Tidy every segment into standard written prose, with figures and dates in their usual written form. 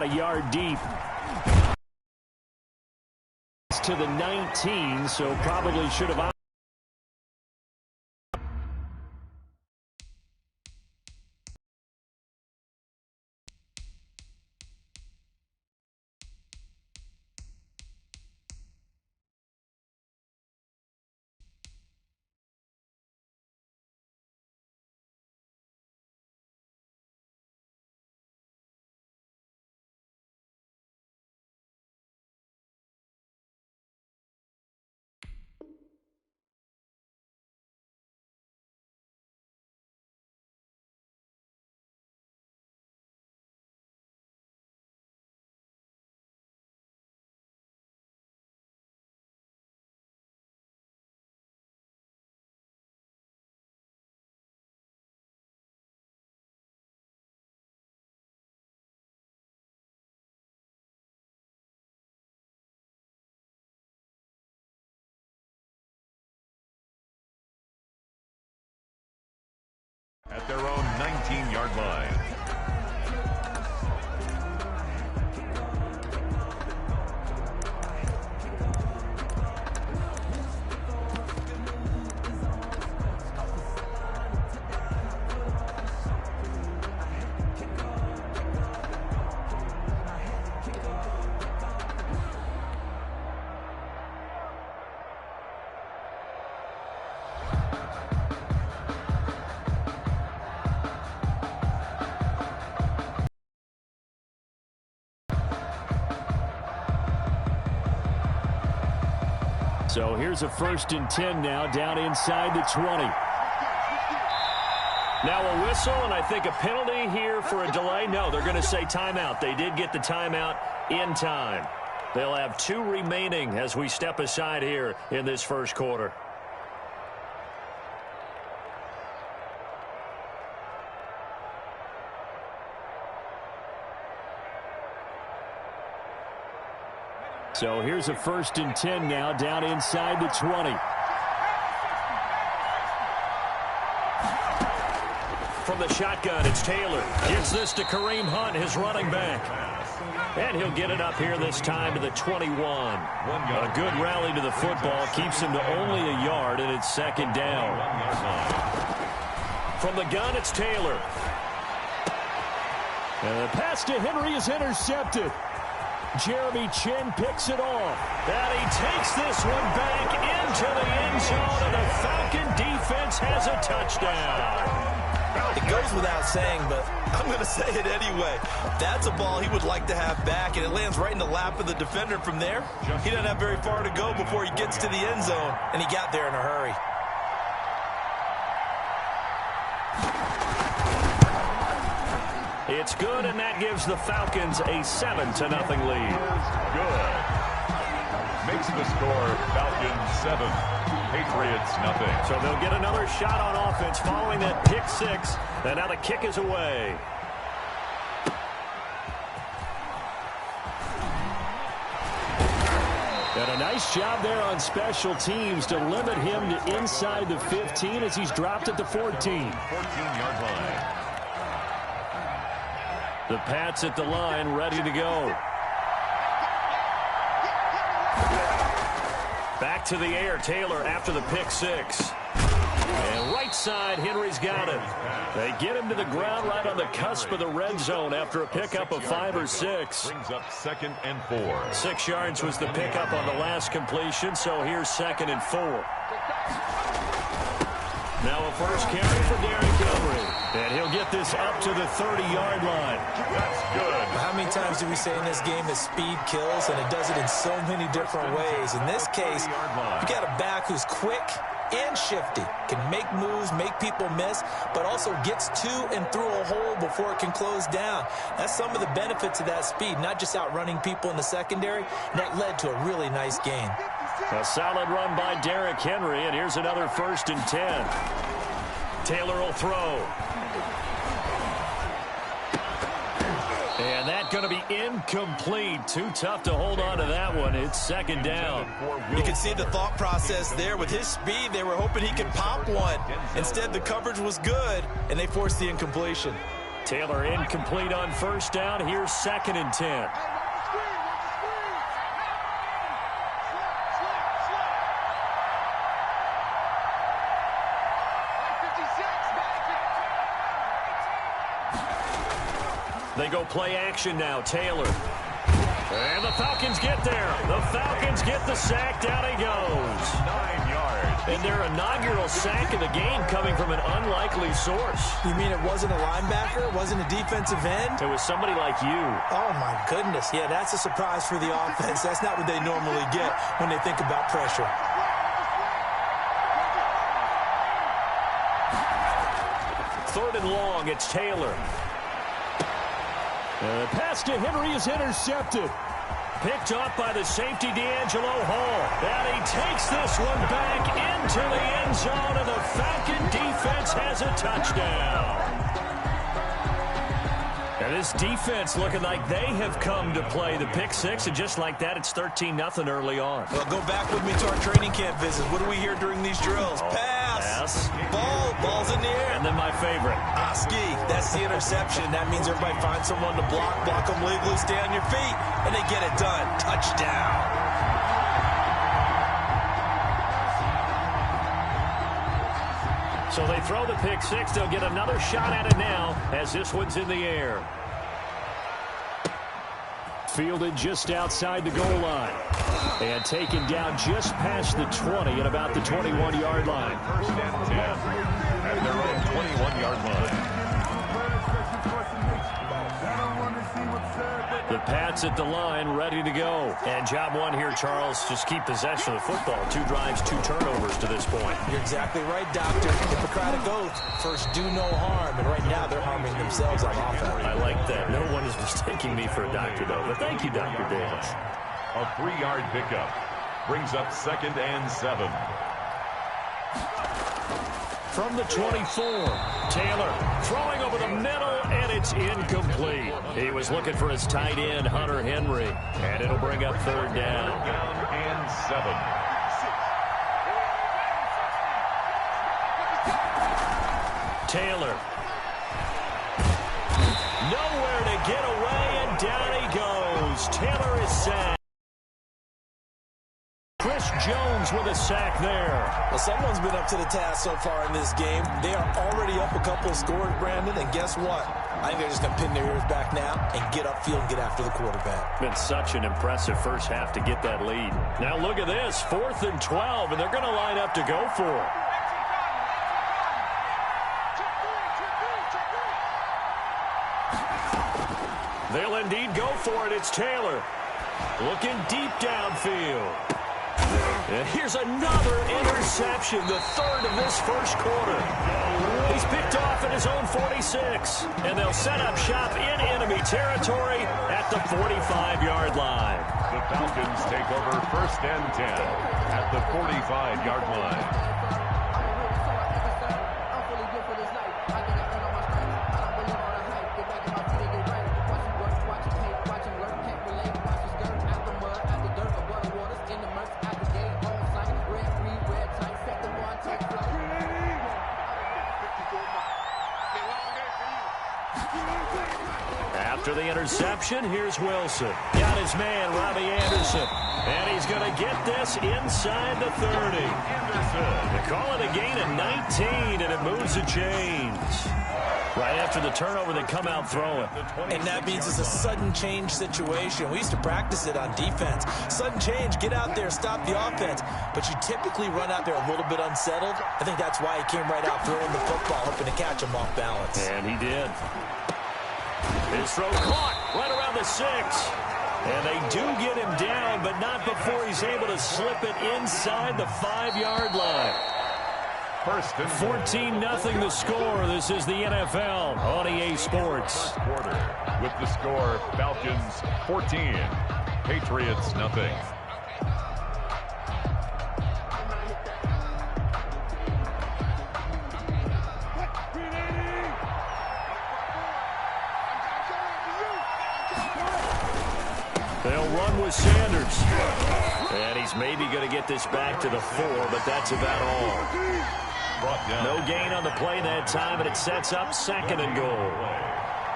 A yard deep. To the 19, so probably should have. At their own 19-yard line. So here's a 1st and 10 now, down inside the 20. Now a whistle, and I think a penalty here for a delay. No, they're going to say timeout. They did get the timeout in time. They'll have 2 remaining as we step aside here in this first quarter. So here's a 1st and 10 now, down inside the 20. From the shotgun, it's Taylor. Gives this to Kareem Hunt, his running back. And he'll get it up here this time to the 21. A good rally to the football keeps him to only a yard, and it's 2nd down. From the gun, it's Taylor. And the pass to Henry is intercepted. Jeremy Chin picks it off. And he takes this one back into the end zone, and the Falcon defense has a touchdown. It goes without saying, but I'm going to say it anyway. That's a ball he would like to have back, and it lands right in the lap of the defender from there. He doesn't have very far to go before he gets to the end zone, and he got there in a hurry. It's good, and that gives the Falcons a 7-0 lead. Good. Makes the score Falcons 7, Patriots nothing. So they'll get another shot on offense following that pick 6, and now the kick is away. And a nice job there on special teams to limit him to inside the 15 as he's dropped at the 14. 14-yard line. The Pats at the line, ready to go. Back to the air, Taylor after the pick 6. And right side, Henry's got it. They get him to the ground right on the cusp of the red zone after a pickup of 5 or 6. Brings up 2nd and 4. 6 yards was the pickup on the last completion, so here's 2nd and 4. Now a first carry for Derrick Henry. And he'll get this up to the 30-yard line. That's good. How many times do we say in this game that speed kills, and it does it in so many different ways? In this case, you got a back who's quick and shifty, can make moves, make people miss, but also gets to and through a hole before it can close down. That's some of the benefits of that speed, not just outrunning people in the secondary, and that led to a really nice gain. A solid run by Derrick Henry, and here's another 1st and 10. Taylor will throw. And that's going to be incomplete. Too tough to hold on to that one. It's 2nd down. You can see the thought process there. With his speed, they were hoping he could pop one. Instead, the coverage was good, and they forced the incompletion. Taylor incomplete on first down. Here's 2nd and 10. They go play action now. Taylor. And the Falcons get there. The Falcons get the sack. Down he goes. 9 yards. And their inaugural sack of the game coming from an unlikely source. You mean it wasn't a linebacker? It wasn't a defensive end? It was somebody like you. Oh, my goodness. Yeah, that's a surprise for the offense. That's not what they normally get when they think about pressure. Third and long. It's Taylor. Pass to Henry is intercepted. Picked up by the safety, D'Angelo Hall. And he takes this one back into the end zone, and the Falcon defense has a touchdown. And this defense looking like they have come to play the pick six, and just like that, it's 13-0 early on. Well, go back with me to our training camp visit. What do we hear during these drills? Pass. Ball's in the air. And then my favorite. Ski. That's the interception. That means everybody finds someone to block them legally, stay on your feet, and they get it done. Touchdown. So they throw the pick six. They'll get another shot at it now as this one's in the air. Fielded just outside the goal line. And taken down just past the 20 at about the 21-yard line. 1st and 10 at their own 21-yard line. The Pats at the line, ready to go. And job one here, Charles, just keep possession of the football. 2 drives, 2 turnovers to this point. You're exactly right, Doctor. Hippocratic oath. First, do no harm. And right now, they're harming themselves on offense. I like that. No one is mistaking me for a doctor, though. But thank you, Dr. Davis. A 3-yard pickup brings up 2nd and 7. From the 24, Taylor throwing over the middle, and it's incomplete. He was looking for his tight end, Hunter Henry, and it'll bring up 3rd down. 3rd and 7. Taylor. Nowhere to get away, and down he goes. Taylor is sacked. Chris Jones with a sack there. Well, someone's been up to the task so far in this game. They are already up a couple of scores, Brandon, and guess what? I think they're just going to pin their ears back now and get upfield and get after the quarterback. Been such an impressive first half to get that lead. Now look at this, 4th and 12, and they're going to line up to go for it. They'll indeed go for it. It's Taylor looking deep downfield. And here's another interception, the 3rd of this first quarter. He's picked off at his own 46, and they'll set up shop in enemy territory at the 45-yard line. The Falcons take over 1st and 10 at the 45-yard line. After the interception, here's Wilson. Got his man, Robbie Anderson. And he's going to get this inside the 30. They call it a gain of 19, and it moves the chains. Right after the turnover, they come out throwing. And that means it's a sudden change situation. We used to practice it on defense. Sudden change, get out there, stop the offense. But you typically run out there a little bit unsettled. I think that's why he came right out throwing the football, hoping to catch him off balance. And he did. His throw caught right around the 6. And they do get him down, but not before he's able to slip it inside the 5-yard line. 14-0 the score. This is the NFL on EA Sports. Quarter with the score, Falcons 14, Patriots nothing. They'll run with Sanders. And he's maybe going to get this back to the 4, but that's about all. Brought down. No gain on the play that time, and it sets up 2nd and goal.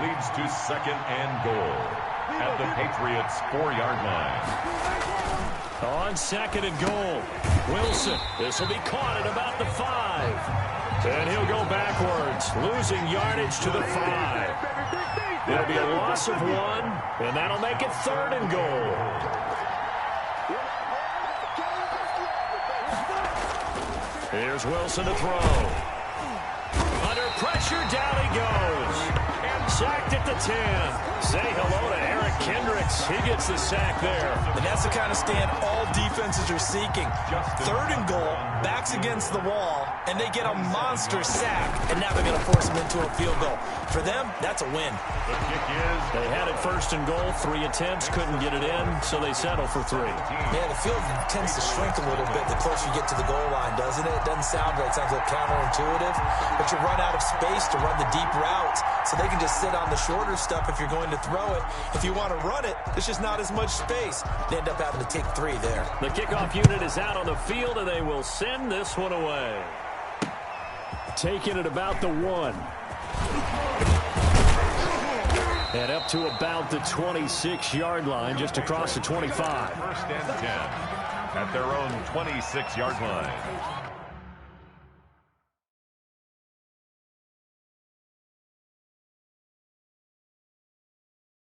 leads to 2nd and goal at the Patriots' 4-yard line. On 2nd and goal, Wilson. This will be caught at about the 5. And he'll go backwards, losing yardage to the 5. It'll be a loss of 1, and that'll make it 3rd and goal. Here's Wilson to throw. Under pressure, down he goes. Sacked at the 10. Say hello to Eric Kendricks. He gets the sack there. And that's the kind of stand all defenses are seeking. 3rd and goal, backs against the wall, and they get a monster sack. And now they're going to force them into a field goal. For them, that's a win. The kick is... They had it 1st and goal, 3 attempts, couldn't get it in, so they settle for 3. Yeah, the field tends to shrink a little bit the closer you get to the goal line, doesn't it? It doesn't sound right. It sounds a little counterintuitive. But you run out of space to run the deep routes, so they can just sit on the shorter stuff if you're going to throw it. If you want to run it, there's just not as much space. They end up having to take 3 there. The kickoff unit is out on the field, and they will send this one away. Taking it about the 1. And up to about the 26-yard line, just across the 25. 1st and 10 at their own 26-yard line.